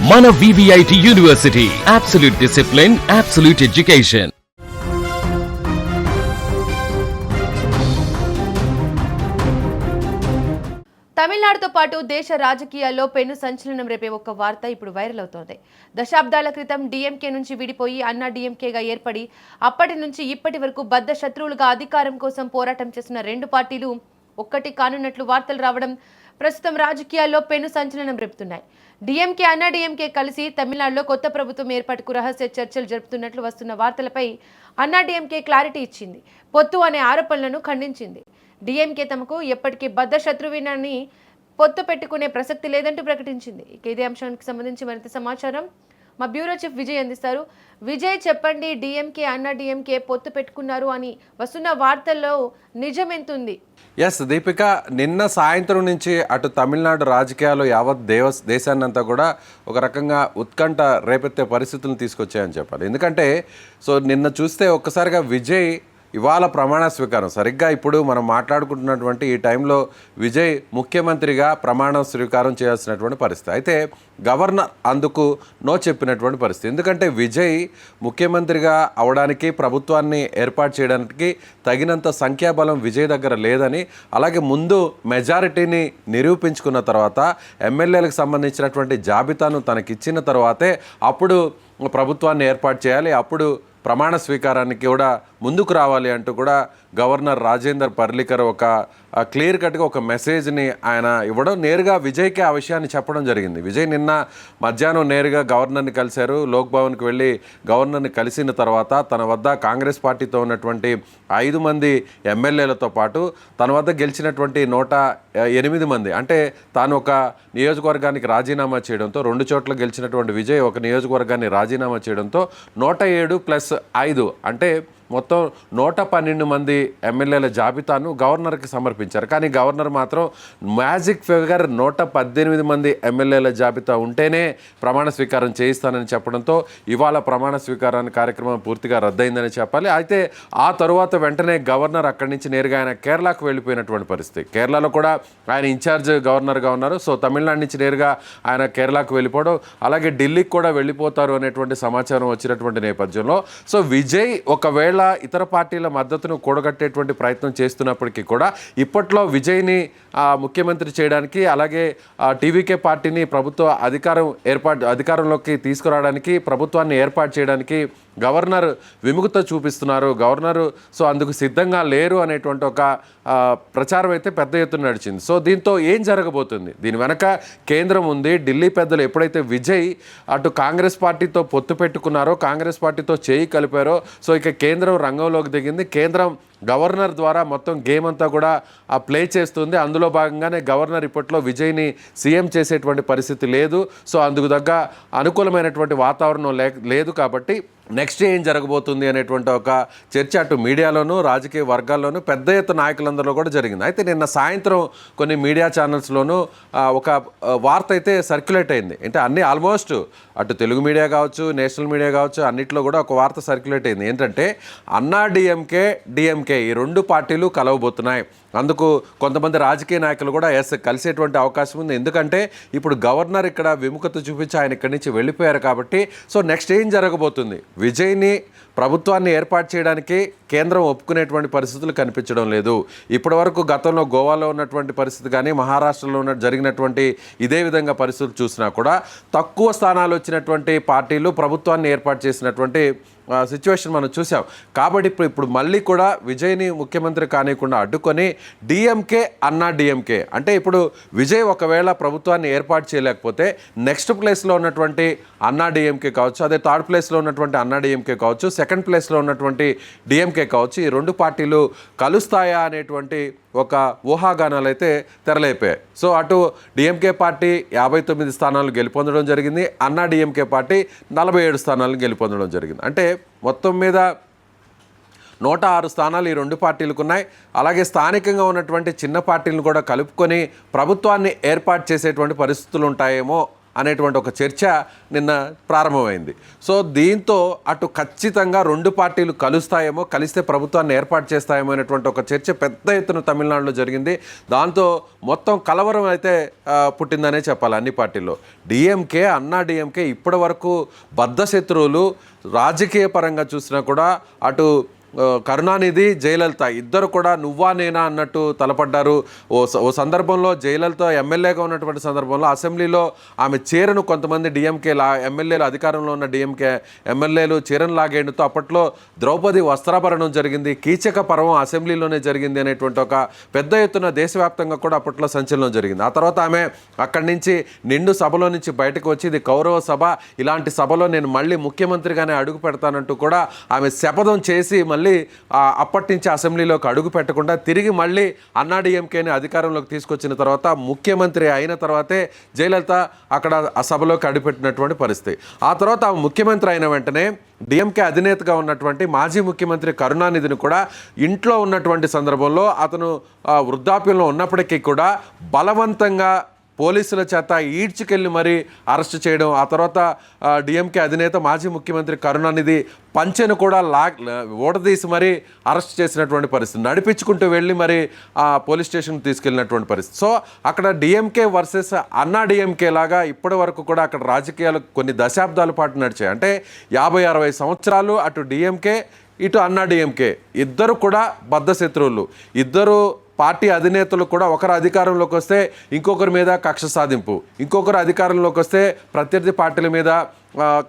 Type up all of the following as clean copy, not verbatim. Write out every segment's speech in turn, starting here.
మన VVIT university, absolute discipline, absolute education. తమిళనాడుతో పాటు దేశ రాజకీయాల్లో పెను సంచలనం రేపే ఒక వార్త ఇప్పుడు వైరల్ అవుతోంది. దశాబ్దాల క్రితం డిఎంకే నుంచి విడిపోయి అన్నా డిఎంకేగా ఏర్పడి అప్పటి నుంచి ఇప్పటి వరకు బద్ధ శత్రువులుగా అధికారం కోసం పోరాటం చేస్తున్న రెండు పార్టీలు ఒక్కటి కానున్నట్లు వార్తలు రావడం ప్రస్తుతం రాజకీయాల్లో పెను సంచలనం రేపుతున్నాయి. డిఎంకే అన్నా డిఎంకే కలిసి తమిళనాడులో కొత్త ప్రభుత్వం ఏర్పాటుకు రహస్య చర్చలు జరుపుతున్నట్లు వస్తున్న వార్తలపై అన్నా డిఎంకే క్లారిటీ ఇచ్చింది. పొత్తు అనే ఆరోపణలను ఖండించింది. డిఎంకే తమకు ఎప్పటికీ బద్ధ శత్రువినని పొత్తు పెట్టుకునే ప్రసక్తి లేదంటూ ప్రకటించింది. ఇక ఇదే అంశానికి సంబంధించి మరింత సమాచారం మా బ్యూరో చీఫ్ విజయ్ అందిస్తారు. విజయ్, చెప్పండి, డిఎంకే అన్నా డిఎంకే పొత్తు పెట్టుకున్నారు అని వస్తున్న వార్తల్లో నిజం ఎంతుంది? ఎస్ దీపిక, నిన్న సాయంత్రం నుంచి అటు తమిళనాడు రాజకీయాలు యావత్ దేశాన్నంతా కూడా ఒక రకంగా ఉత్కంఠ రేపెత్తే పరిస్థితులను తీసుకొచ్చాయని చెప్పాలి. ఎందుకంటే నిన్న చూస్తే ఒక్కసారిగా విజయ్ ఇవాళ ప్రమాణ స్వీకారం, సరిగ్గా ఇప్పుడు మనం మాట్లాడుకుంటున్నటువంటి ఈ టైంలో విజయ్ ముఖ్యమంత్రిగా ప్రమాణ స్వీకారం చేయాల్సినటువంటి పరిస్థితి. అయితే గవర్నర్ అందుకు నో చెప్పినటువంటి పరిస్థితి. ఎందుకంటే విజయ్ ముఖ్యమంత్రిగా అవడానికి, ప్రభుత్వాన్ని ఏర్పాటు చేయడానికి తగినంత సంఖ్యాబలం విజయ్ దగ్గర లేదని, అలాగే ముందు మెజారిటీని నిరూపించుకున్న తర్వాత ఎమ్మెల్యేలకు సంబంధించినటువంటి జాబితాను తనకిచ్చిన తర్వాతే అప్పుడు ప్రభుత్వాన్ని ఏర్పాటు చేయాలి, అప్పుడు ప్రమాణ స్వీకారానికి కూడా ముందుకు రావాలి అంటూ కూడా గవర్నర్ రాజేందర్ పర్లికర్ ఒక క్లియర్ కట్గా ఒక మెసేజ్ని ఆయన ఇవ్వడం, నేరుగా విజయ్కి ఆ విషయాన్ని చెప్పడం జరిగింది. విజయ్ నిన్న మధ్యాహ్నం నేరుగా గవర్నర్ని కలిశారు. లోక్ భవన్కి వెళ్ళి గవర్నర్ని కలిసిన తర్వాత తన వద్ద కాంగ్రెస్ పార్టీతో ఉన్నటువంటి 5 మంది ఎమ్మెల్యేలతో పాటు తన వద్ద గెలిచినటువంటి 108 మంది, అంటే తాను ఒక నియోజకవర్గానికి రాజీనామా చేయడంతో, 2 చోట్ల గెలిచినటువంటి విజయ్ ఒక నియోజకవర్గాన్ని రాజీనామా చేయడంతో 107 ప్లస్ 5 అంటే మొత్తం 112 మంది ఎమ్మెల్యేల జాబితాను గవర్నర్కి సమర్పించారు. కానీ గవర్నర్ మాత్రం మ్యాజిక్ ఫిగర్ 118 మంది ఎమ్మెల్యేల జాబితా ఉంటేనే ప్రమాణ స్వీకారం చేయిస్తానని చెప్పడంతో ఇవాళ ప్రమాణ స్వీకారాన్ని కార్యక్రమం పూర్తిగా రద్దయిందని చెప్పాలి. అయితే ఆ తరువాత వెంటనే గవర్నర్ అక్కడి నుంచి నేరుగా ఆయన కేరళకు వెళ్ళిపోయినటువంటి పరిస్థితి. కేరళలో కూడా ఆయన ఇన్ఛార్జ్ గవర్నర్గా ఉన్నారు. తమిళనాడు నుంచి నేరుగా ఆయన కేరళకు వెళ్ళిపోవడం, అలాగే ఢిల్లీకి కూడా వెళ్ళిపోతారు అనేటువంటి సమాచారం వచ్చినటువంటి నేపథ్యంలో విజయ్ ఒకవేళ ఇతర పార్టీల మద్దతును కూడగట్టేటువంటి ప్రయత్నం చేస్తున్నప్పటికీ కూడా ఇప్పట్లో విజయ్ని ముఖ్యమంత్రి చేయడానికి, అలాగే టీవీకే పార్టీని అధికారంలోకి తీసుకురావడానికి, ప్రభుత్వాన్ని ఏర్పాటు చేయడానికి గవర్నర్ విముఖత చూపిస్తున్నారు. గవర్నరు అందుకు సిద్ధంగా లేరు అనేటువంటి ఒక ప్రచారం అయితే పెద్ద ఎత్తున నడిచింది. దీంతో ఏం జరగబోతుంది? దీని వెనక కేంద్రం ఉంది. ఢిల్లీ పెద్దలు ఎప్పుడైతే విజయ్ అటు కాంగ్రెస్ పార్టీతో పొత్తు పెట్టుకున్నారో, కాంగ్రెస్ పార్టీతో చేయి కలిపారో, ఇక కేంద్రం రంగంలోకి దిగింది. కేంద్రం గవర్నర్ ద్వారా మొత్తం గేమ్ అంతా కూడా ప్లే చేస్తుంది. అందులో భాగంగానే గవర్నర్ ఇప్పట్లో విజయ్ని సీఎం చేసేటువంటి పరిస్థితి లేదు. అందుకు తగ్గ అనుకూలమైనటువంటి వాతావరణం లేదు. కాబట్టి నెక్స్ట్ ఏం జరగబోతుంది అనేటువంటి ఒక చర్చ అటు మీడియాలోనూ రాజకీయ వర్గాల్లోనూ పెద్ద ఎత్తున నాయకులందరిలో కూడా జరిగింది. అయితే నిన్న సాయంత్రం కొన్ని మీడియా ఛానల్స్లోనూ ఒక వార్త అయితే సర్క్యులేట్ అయింది. అంటే అన్ని ఆల్మోస్ట్ అటు తెలుగు మీడియా కావచ్చు, నేషనల్ మీడియా కావచ్చు, అన్నిట్లో కూడా ఒక వార్త సర్క్యులేట్ అయింది. ఏంటంటే అన్నా డిఎంకే ఈ 2 పార్టీలు కలవబోతున్నాయి. అందుకు కొంతమంది రాజకీయ నాయకులు కూడా కలిసేటువంటి అవకాశం ఉంది. ఎందుకంటే ఇప్పుడు గవర్నర్ ఇక్కడ విముఖత చూపించి ఆయన ఇక్కడి నుంచి వెళ్ళిపోయారు కాబట్టి నెక్స్ట్ ఏం జరగబోతుంది? విజయ్ని ప్రభుత్వాన్ని ఏర్పాటు చేయడానికి కేంద్రం ఒప్పుకునేటువంటి పరిస్థితులు కనిపించడం లేదు. ఇప్పటి వరకు గతంలో గోవాలో ఉన్నటువంటి పరిస్థితి కానీ, మహారాష్ట్రలో జరిగినటువంటి ఇదే విధంగా పరిస్థితులు చూసినా కూడా తక్కువ స్థానాలు వచ్చినటువంటి పార్టీలు ప్రభుత్వాన్ని ఏర్పాటు చేసినటువంటి సిచ్యువేషన్ మనం చూసాం. కాబట్టి ఇప్పుడు మళ్ళీ కూడా విజయ్ని ముఖ్యమంత్రి కానివ్వకుండా అడ్డుకొని డిఎంకే అన్నా డిఎంకే అంటే ఇప్పుడు విజయ్ ఒకవేళ ప్రభుత్వాన్ని ఏర్పాటు చేయలేకపోతే నెక్స్ట్ ప్లేస్లో ఉన్నటువంటి అన్నా డిఎంకే కావచ్చు, అదే థర్డ్ ప్లేస్లో ఉన్నటువంటి అన్నా డిఎంకే కావచ్చు, సెకండ్ ప్లేస్లో ఉన్నటువంటి డిఎంకే కావచ్చు, ఈ 2 పార్టీలు కలుస్తాయా అనేటువంటి ఒక ఊహాగానాలు అయితే తెరలేపాయి. అటు డిఎంకే పార్టీ 59 స్థానాలు గెలుపొందడం జరిగింది. అన్నా డిఎంకే పార్టీ 47 స్థానాలను గెలుపొందడం జరిగింది. అంటే మొత్తం మీద 106 స్థానాలు ఈ 2 పార్టీలకు ఉన్నాయి. అలాగే స్థానికంగా ఉన్నటువంటి చిన్న పార్టీలను కూడా కలుపుకొని ప్రభుత్వాన్ని ఏర్పాటు చేసేటువంటి పరిస్థితులు ఉంటాయేమో అనేటువంటి ఒక చర్చ నిన్న ప్రారంభమైంది. సో దీంతో అటు ఖచ్చితంగా రెండు పార్టీలు కలుస్తాయేమో, కలిస్తే ప్రభుత్వాన్ని ఏర్పాటు చేస్తాయేమో అనేటువంటి ఒక చర్చ పెద్ద ఎత్తున తమిళనాడులో జరిగింది. దాంతో మొత్తం కలవరం అయితే పుట్టిందనే చెప్పాలి అన్ని పార్టీల్లో. డిఎంకే, అన్నా డిఎంకే ఇప్పటి వరకు బద్ధ శత్రువులు. రాజకీయ పరంగా చూసినా కూడా అటు కరుణానిధి, జయలలిత ఇద్దరు కూడా నువ్వా నేనా అన్నట్టు తలపడ్డారు. ఓ సందర్భంలో జయలలిత ఎమ్మెల్యేగా ఉన్నటువంటి సందర్భంలో అసెంబ్లీలో ఆమె చీరను కొంతమంది డిఎంకే ఎమ్మెల్యేలు, అధికారంలో ఉన్న డిఎంకే ఎమ్మెల్యేలు చీరను లాగేయడంతో అప్పట్లో ద్రౌపది వస్త్రాభరణం జరిగింది, కీచక పర్వం అసెంబ్లీలోనే జరిగింది అనేటువంటి ఒక పెద్ద ఎత్తున దేశవ్యాప్తంగా కూడా అప్పట్లో సంచలనం జరిగింది. ఆ తర్వాత ఆమె అక్కడి నుంచి నిండు సభలో నుంచి బయటకు వచ్చి ఇది కౌరవ సభ, ఇలాంటి సభలో నేను మళ్ళీ ముఖ్యమంత్రిగానే అడుగు పెడతానంటూ కూడా ఆమె శపథం చేసి మళ్ళీ అప్పటి నుంచి అసెంబ్లీలోకి అడుగు పెట్టకుండా తిరిగి మళ్ళీ అన్నాడీఎంకేని అధికారంలోకి తీసుకొచ్చిన తర్వాత ముఖ్యమంత్రి అయిన తర్వాతే జయలలిత అక్కడ ఆ సభలోకి అడుగుపెట్టినటువంటి పరిస్థితి. ఆ తర్వాత ఆమె ముఖ్యమంత్రి అయిన వెంటనే డిఎంకే అధినేతగా ఉన్నటువంటి మాజీ ముఖ్యమంత్రి కరుణానిధిని కూడా ఇంట్లో ఉన్నటువంటి సందర్భంలో అతను వృద్ధాప్యంలో ఉన్నప్పటికీ కూడా బలవంతంగా పోలీసుల చేత ఈడ్చుకెళ్ళి మరీ అరెస్ట్ చేయడం, ఆ తర్వాత డిఎంకే అధినేత మాజీ ముఖ్యమంత్రి కరుణానిధి పంచెను కూడా ఓడదీసి మరీ అరెస్ట్ చేసినటువంటి పరిస్థితి, నడిపించుకుంటూ వెళ్ళి మరి పోలీస్ స్టేషన్కి తీసుకెళ్ళినటువంటి పరిస్థితి. సో అక్కడ డిఎంకే వర్సెస్ అన్నా డిఎంకే లాగా ఇప్పటి వరకు కూడా అక్కడ రాజకీయాలు కొన్ని దశాబ్దాల పాటు నడిచాయి. అంటే 50-60 సంవత్సరాలు అటు డిఎంకే ఇటు అన్నా డిఎంకే ఇద్దరు కూడా బద్ధ శత్రువులు. ఇద్దరు పార్టీ అధినేతలు కూడా ఒకరు అధికారంలోకి వస్తే ఇంకొకరి మీద కక్ష సాధింపు, ఇంకొకరు అధికారంలోకి వస్తే ప్రత్యర్థి పార్టీల మీద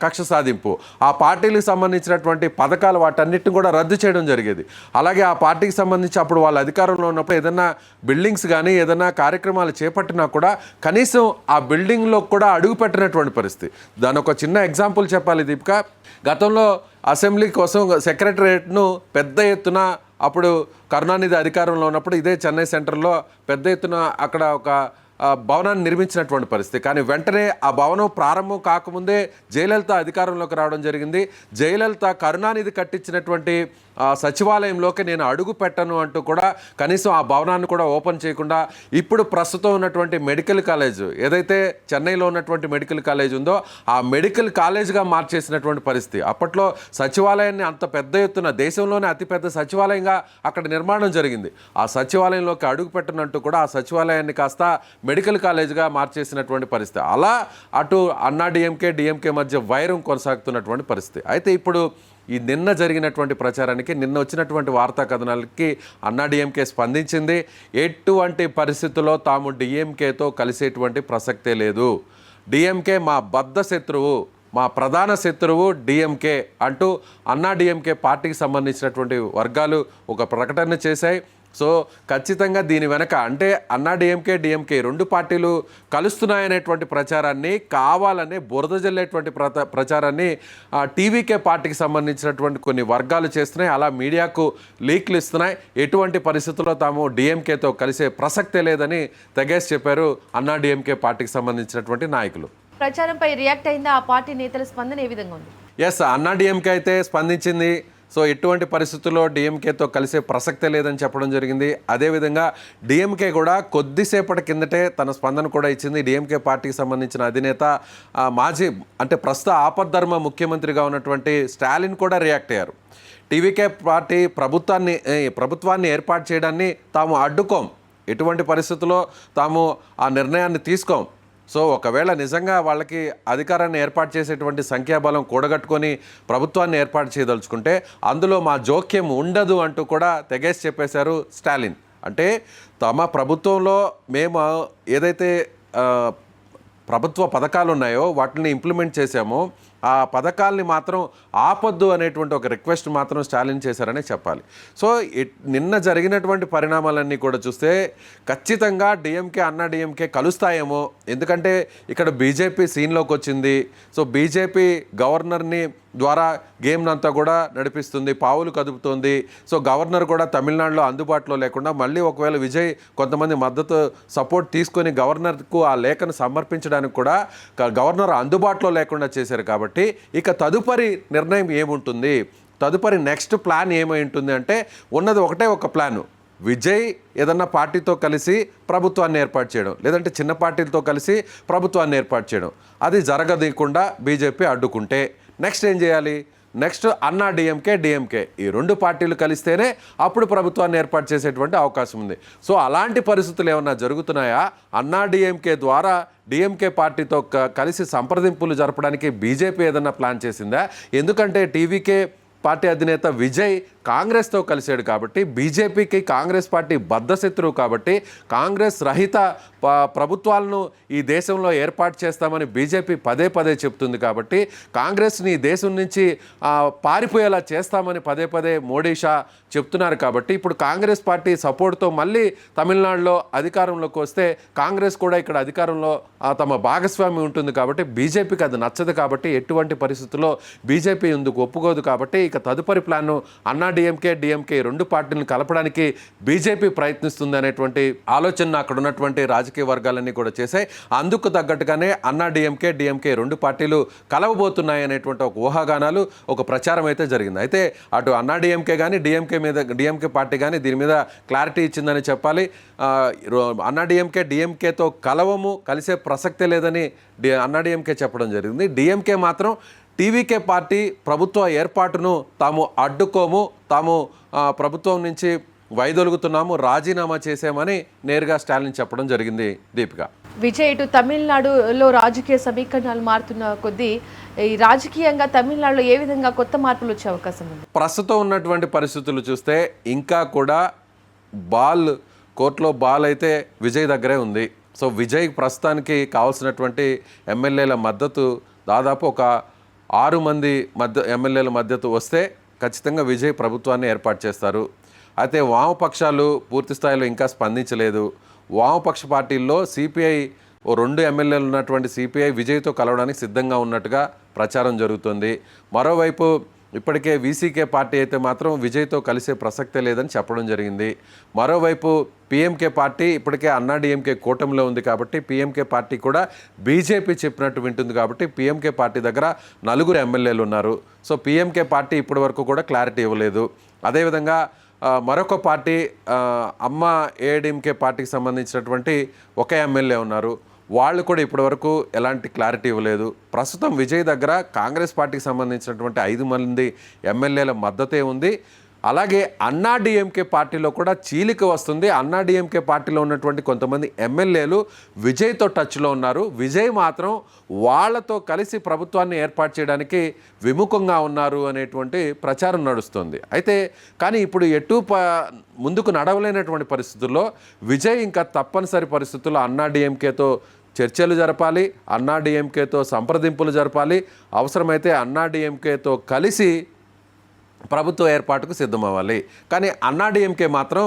కక్ష సాధింపు, ఆ పార్టీలకు సంబంధించినటువంటి పథకాలు వాటన్నిటిని కూడా రద్దు చేయడం జరిగేది. అలాగే ఆ పార్టీకి సంబంధించి అప్పుడు వాళ్ళ అధికారంలో ఉన్నప్పుడు ఏదైనా బిల్డింగ్స్ కానీ ఏదైనా కార్యక్రమాలు చేపట్టినా కూడా కనీసం ఆ బిల్డింగ్లో కూడా అడుగు పెట్టినటువంటి పరిస్థితి. దాని ఒక చిన్న ఎగ్జాంపుల్ చెప్పాలి దీపిక. గతంలో అసెంబ్లీ కోసం సెక్రటరియట్ను పెద్ద ఎత్తున అప్పుడు కరుణానిధి అధికారంలో ఉన్నప్పుడు ఇదే చెన్నై సెంటర్లో పెద్ద ఎత్తున అక్కడ ఒక భవనాన్ని నిర్మించినటువంటి పరిస్థితి. కానీ వెంటనే ఆ భవనం ప్రారంభం కాకముందే జయలలిత అధికారంలోకి రావడం జరిగింది. జయలలిత కరుణానిధి కట్టించినటువంటి సచివాలయంలోకి నేను అడుగు పెట్టను అంటూ కూడా కనీసం ఆ భవనాన్ని కూడా ఓపెన్ చేయకుండా ఇప్పుడు ప్రస్తుతం ఉన్నటువంటి మెడికల్ కాలేజ్ ఏదైతే చెన్నైలో ఉన్నటువంటి మెడికల్ కాలేజ్ ఉందో ఆ మెడికల్ కాలేజ్గా మార్చేసినటువంటి పరిస్థితి. అప్పట్లో సచివాలయాన్ని అంత పెద్ద ఎత్తున దేశంలోనే అతిపెద్ద సచివాలయంగా అక్కడ నిర్మాణం జరిగింది. ఆ సచివాలయంలోకి అడుగు పెట్టనంటూ కూడా ఆ సచివాలయాన్ని కాస్త మెడికల్ కాలేజ్గా మార్చేసినటువంటి పరిస్థితి. అలా అటు అన్నా డిఎంకే మధ్య వైరం కొనసాగుతున్నటువంటి పరిస్థితి. అయితే ఇప్పుడు ఈ నిన్న జరిగినటువంటి ప్రచారానికి, నిన్న వచ్చినటువంటి వార్తా కథనాలకి అన్నా డిఎంకే స్పందించింది. ఎటువంటి పరిస్థితుల్లో తాము డిఎంకేతో కలిసేటువంటి ప్రసక్తే లేదు, డిఎంకే మా బద్ధ శత్రువు, మా ప్రధాన శత్రువు డిఎంకే అంటూ అన్నా డిఎంకే పార్టీకి సంబంధించినటువంటి వర్గాలు ఒక ప్రకటన చేశాయి. సో ఖచ్చితంగా దీని వెనక అంటే అన్నా డిఎంకే రెండు పార్టీలు కలుస్తున్నాయనేటువంటి ప్రచారాన్ని కావాలనే బురద జల్లేటువంటి ప్రచారాన్ని టీవీకే పార్టీకి సంబంధించినటువంటి కొన్ని వర్గాలు చేస్తున్నాయి. అలా మీడియాకు లీక్లు ఇస్తున్నాయి. ఎటువంటి పరిస్థితుల్లో తాము డిఎంకేతో కలిసే ప్రసక్తే లేదని తెగేసి చెప్పారు అన్నా డిఎంకే పార్టీకి సంబంధించినటువంటి నాయకులు. ప్రచారంపై రియాక్ట్ అయిందా ఆ పార్టీ నేతల స్పందన ఏ విధంగా ఉంది? ఎస్, అన్నా డిఎంకే అయితే స్పందించింది. సో ఎటువంటి పరిస్థితుల్లో డిఎంకేతో కలిసే ప్రసక్తే లేదని చెప్పడం జరిగింది. అదేవిధంగా డిఎంకే కూడా కొద్దిసేపటి కిందటే తన స్పందన కూడా ఇచ్చింది. డిఎంకే పార్టీకి సంబంధించిన అధినేత మాజీ అంటే ప్రస్తుత ఆపద్ధర్మ ముఖ్యమంత్రిగా ఉన్నటువంటి స్టాలిన్ కూడా రియాక్ట్ అయ్యారు. టీవీకే పార్టీ ప్రభుత్వాన్ని ఏర్పాటు చేయడాన్ని తాము అడ్డుకోం, ఎటువంటి పరిస్థితుల్లో తాము ఆ నిర్ణయాన్ని తీసుకోం. సో ఒకవేళ నిజంగా వాళ్ళకి అధికారాన్ని ఏర్పాటు చేసేటువంటి సంఖ్యాబలం కూడగట్టుకొని ప్రభుత్వాన్ని ఏర్పాటు చేయదలుచుకుంటే అందులో మా జోక్యం ఉండదు అంటూ కూడా తెగేసి చెప్పేశారు స్టాలిన్. అంటే తమ ప్రభుత్వంలో మేము ఏదైతే ప్రభుత్వ పథకాలు ఉన్నాయో వాటిని ఇంప్లిమెంట్ చేశామో ఆ పథకాల్ని మాత్రం ఆపొద్దు అనేటువంటి ఒక రిక్వెస్ట్ మాత్రం స్టాలిన్ చేశారనే చెప్పాలి. సో నిన్న జరిగినటువంటి పరిణామాలన్నీ కూడా చూస్తే ఖచ్చితంగా డిఎంకే అన్నా డిఎంకే కలుస్తాయేమో. ఎందుకంటే ఇక్కడ బీజేపీ సీన్లోకి వచ్చింది. సో బీజేపీ గవర్నర్ని ద్వారా గేమ్ అంతా కూడా నడిపిస్తుంది, పావులు కదుపుతోంది. సో గవర్నర్ కూడా తమిళనాడులో అందుబాటులో లేకుండా మళ్ళీ ఒకవేళ విజయ్ కొంతమంది మద్దతు సపోర్ట్ తీసుకొని గవర్నర్కు ఆ లేఖను సమర్పించడానికి కూడా గవర్నర్ అందుబాటులో లేకుండా చేశారు. కాబట్టి ఇక తదుపరి నిర్ణయం ఏముంటుంది, తదుపరి నెక్స్ట్ ప్లాన్ ఏమై ఉంటుంది అంటే ఉన్నది ఒకటే ఒక ప్లాను, విజయ్ ఏదన్నా పార్టీతో కలిసి ప్రభుత్వాన్ని ఏర్పాటు చేయడం, లేదంటే చిన్న పార్టీలతో కలిసి ప్రభుత్వాన్ని ఏర్పాటు చేయడం, అది జరగదీయకుండా బీజేపీ అడ్డుకుంటే నెక్స్ట్ ఏం చేయాలి? నెక్స్ట్ అన్నా డిఎంకే ఈ రెండు పార్టీలు కలిస్తేనే అప్పుడు ప్రభుత్వాన్ని ఏర్పాటు చేసేటువంటి అవకాశం ఉంది. సో అలాంటి పరిస్థితులు ఏమన్నా జరుగుతున్నాయా? అన్నా డిఎంకే ద్వారా డిఎంకే పార్టీతో కలిసి సంప్రదింపులు జరపడానికి బీజేపీ ఏదన్నా ప్లాన్ చేసిందా? ఎందుకంటే టీవీకే పార్టీ అధినేత విజయ్ కాంగ్రెస్తో కలిశాడు కాబట్టి, బీజేపీకి కాంగ్రెస్ పార్టీ బద్ధశత్రువు కాబట్టి, కాంగ్రెస్ రహిత ప్రభుత్వాలను ఈ దేశంలో ఏర్పాటు చేస్తామని బీజేపీ పదే పదే చెప్తుంది కాబట్టి, కాంగ్రెస్ని ఈ దేశం నుంచి పారిపోయేలా చేస్తామని పదే పదే మోడీ షా చెప్తున్నారు కాబట్టి, ఇప్పుడు కాంగ్రెస్ పార్టీ సపోర్ట్తో మళ్ళీ తమిళనాడులో అధికారంలోకి వస్తే కాంగ్రెస్ కూడా ఇక్కడ అధికారంలో తమ భాగస్వామి ఉంటుంది కాబట్టి బీజేపీకి అది నచ్చదు కాబట్టి, ఎటువంటి పరిస్థితుల్లో బీజేపీ ఎందుకు ఒప్పుకోదు కాబట్టి, ఇక తదుపరి ప్లాన్ను అన్నా డిఎంకే రెండు పార్టీలను కలపడానికి బీజేపీ ప్రయత్నిస్తుంది అనేటువంటి ఆలోచన అక్కడ ఉన్నటువంటి రాజకీయ వర్గాలన్నీ కూడా చేశాయి. అందుకు తగ్గట్టుగానే అన్నా డిఎంకే రెండు పార్టీలు కలవబోతున్నాయి అనేటువంటి ఒక ఊహాగానాలు, ఒక ప్రచారం అయితే జరిగింది. అయితే అటు అన్నా డిఎంకే కానీ డిఎంకే పార్టీ కానీ దీని మీద క్లారిటీ ఇచ్చిందని చెప్పాలి. అన్నా డిఎంకేతో కలిసే ప్రసక్తే లేదని అన్నా డిఎంకే చెప్పడం జరిగింది. డిఎంకే మాత్రం టీవీకే పార్టీ ప్రభుత్వ ఏర్పాటును తాము అడ్డుకోము, తాము ప్రభుత్వం నుంచి వైదొలుగుతున్నాము, రాజీనామా చేసామని నేరుగా స్టాలిన్ చెప్పడం జరిగింది. దీపిక, విజయ్, ఇటు తమిళనాడులో రాజకీయ సమీకరణాలు మారుతున్న కొద్దీ ఈ రాజకీయంగా తమిళనాడులో ఏ విధంగా కొత్త మార్పులు వచ్చే అవకాశం ఉంది? ప్రస్తుతం ఉన్నటువంటి పరిస్థితులు చూస్తే ఇంకా కూడా కోర్టులో బాల్ అయితే విజయ్ దగ్గరే ఉంది. సో విజయ్ ప్రస్తుతానికి కావాల్సినటువంటి ఎమ్మెల్యేల మద్దతు దాదాపు ఒక 6 మంది ఎమ్మెల్యేల మద్దతు వస్తే ఖచ్చితంగా విజయ్ ప్రభుత్వాన్ని ఏర్పాటు చేస్తారు. అయితే వామపక్షాలు పూర్తి స్థాయిలో ఇంకా స్పందించలేదు. వామపక్ష పార్టీల్లో సిపిఐ 2 ఎమ్మెల్యేలు ఉన్నటువంటి సిపిఐ విజయ్తో కలవడానికి సిద్ధంగా ఉన్నట్టుగా ప్రచారం జరుగుతుంది. మరోవైపు ఇప్పటికే వీసీకే పార్టీ అయితే మాత్రం విజయ్తో కలిసే ప్రసక్తే లేదని చెప్పడం జరిగింది. మరోవైపు పిఎంకే పార్టీ ఇప్పటికే అన్నా డిఎంకే కూటమిలో ఉంది కాబట్టి పిఎంకే పార్టీ కూడా బీజేపీ చెప్పినట్టు వింటుంది కాబట్టి పిఎంకే పార్టీ దగ్గర 4 ఎమ్మెల్యేలు ఉన్నారు. సో పిఎంకే పార్టీ ఇప్పటి వరకు కూడా క్లారిటీ ఇవ్వలేదు. అదేవిధంగా మరొక పార్టీ అమ్మ ఏఐడిఎంకే పార్టీకి సంబంధించినటువంటి ఒక ఎమ్మెల్యే ఉన్నారు. వాళ్ళు కూడా ఇప్పటివరకు ఎలాంటి క్లారిటీ ఇవ్వలేదు. ప్రస్తుతం విజయ్ దగ్గర కాంగ్రెస్ పార్టీకి సంబంధించినటువంటి 5 మంది ఎమ్మెల్యేల మద్దతే ఉంది. అలాగే అన్నా డిఎంకే పార్టీలో కూడా చీలిక వస్తుంది. అన్నా డిఎంకే పార్టీలో ఉన్నటువంటి కొంతమంది ఎమ్మెల్యేలు విజయ్తో టచ్లో ఉన్నారు. విజయ్ మాత్రం వాళ్లతో కలిసి ప్రభుత్వాన్ని ఏర్పాటు చేయడానికి విముఖంగా ఉన్నారు అనేటువంటి ప్రచారం నడుస్తుంది. అయితే కానీ ఇప్పుడు ముందుకు నడవలేనటువంటి పరిస్థితుల్లో విజయ్ ఇంకా తప్పనిసరి పరిస్థితుల్లో అన్నా డిఎంకేతో చర్చలు జరపాలి, అన్నా డిఎంకేతో సంప్రదింపులు జరపాలి, అవసరమైతే అన్నా డిఎంకేతో కలిసి ప్రభుత్వ ఏర్పాటుకు సిద్ధమవ్వాలి. కానీ అన్నా డిఎంకే మాత్రం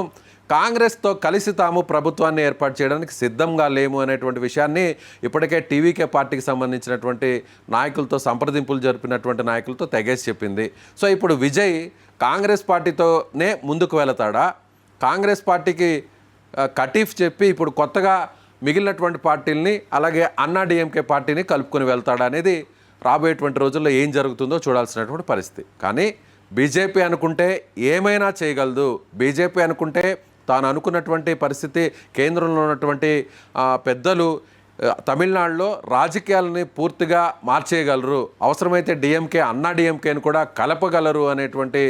కాంగ్రెస్తో కలిసి తాము ప్రభుత్వాన్ని ఏర్పాటు చేయడానికి సిద్ధంగా లేము అనేటువంటి విషయాన్ని ఇప్పటికే టీవీకే పార్టీకి సంబంధించినటువంటి నాయకులతో సంప్రదింపులు జరిపినటువంటి నాయకులతో తెగేసి చెప్పింది. సో ఇప్పుడు విజయ్ కాంగ్రెస్ పార్టీతోనే ముందుకు వెళతాడా, కాంగ్రెస్ పార్టీకి కటీఫ్ చెప్పి ఇప్పుడు కొత్తగా మిగిలినటువంటి పార్టీలని అలాగే అన్నా డిఎంకే పార్టీని కలుపుకొని వెళ్తాడా అనేది రాబోయేటువంటి రోజుల్లో ఏం జరుగుతుందో చూడాల్సినటువంటి పరిస్థితి. కానీ బీజేపీ అనుకుంటే ఏమైనా చేయగలదు. బీజేపీ అనుకుంటే తాను అనుకున్నటువంటి పరిస్థితి కేంద్రంలో ఉన్నటువంటి పెద్దలు తమిళనాడులో రాజకీయాలని పూర్తిగా మార్చేయగలరు, అవసరమైతే అన్నా డిఎంకేని కూడా కలపగలరు అనేటువంటి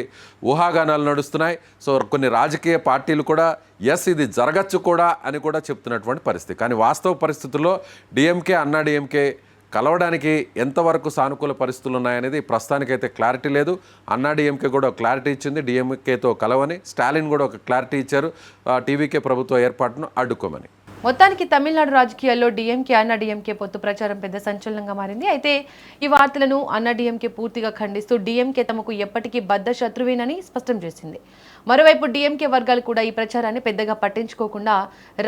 ఊహాగానాలు నడుస్తున్నాయి. సో కొన్ని రాజకీయ పార్టీలు కూడా ఇది జరగచ్చు కూడా అని కూడా చెప్తున్నటువంటి పరిస్థితి. కానీ వాస్తవ పరిస్థితుల్లో అన్నా డిఎంకే కలవడానికి ఎంతవరకు సానుకూల పరిస్థితులు ఉన్నాయనేది ప్రస్తుతానికైతే క్లారిటీ లేదు. అన్నా డిఎంకే కూడా క్లారిటీ ఇచ్చింది డిఎంకేతో కలవని. స్టాలిన్ కూడా ఒక క్లారిటీ ఇచ్చారు టీవీకే ప్రభుత్వ ఏర్పాటును అడ్డుకోమని. మొత్తానికి తమిళనాడు రాజకీయాల్లో డిఎంకే అన్నా డిఎంకే పొత్తు ప్రచారం పెద్ద సంచలనంగా మారింది. అయితే ఈ వార్తలను అన్నా డిఎంకే పూర్తిగా ఖండిస్తూ డిఎంకే తమకు ఎప్పటికీ బద్ధ శత్రువేనని స్పష్టం చేసింది. మరోవైపు డిఎంకే వర్గాలు కూడా ఈ ప్రచారాన్ని పెద్దగా పట్టించుకోకుండా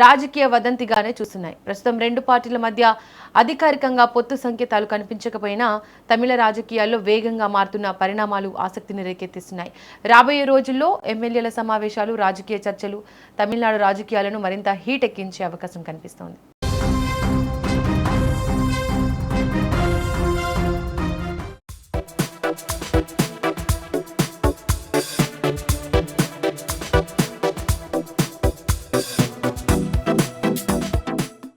రాజకీయ వదంతిగానే చూస్తున్నాయి. ప్రస్తుతం 2 పార్టీల మధ్య అధికారికంగా పొత్తు సంకేతాలు కనిపించకపోయినా తమిళ రాజకీయాల్లో వేగంగా మారుతున్న పరిణామాలు ఆసక్తిని రేకెత్తిస్తున్నాయి. రాబోయే రోజుల్లో ఎమ్మెల్యేల సమావేశాలు, రాజకీయ చర్చలు తమిళనాడు రాజకీయాలను మరింత హీట్ ఎక్కించే అవకాశం కనిపిస్తోంది.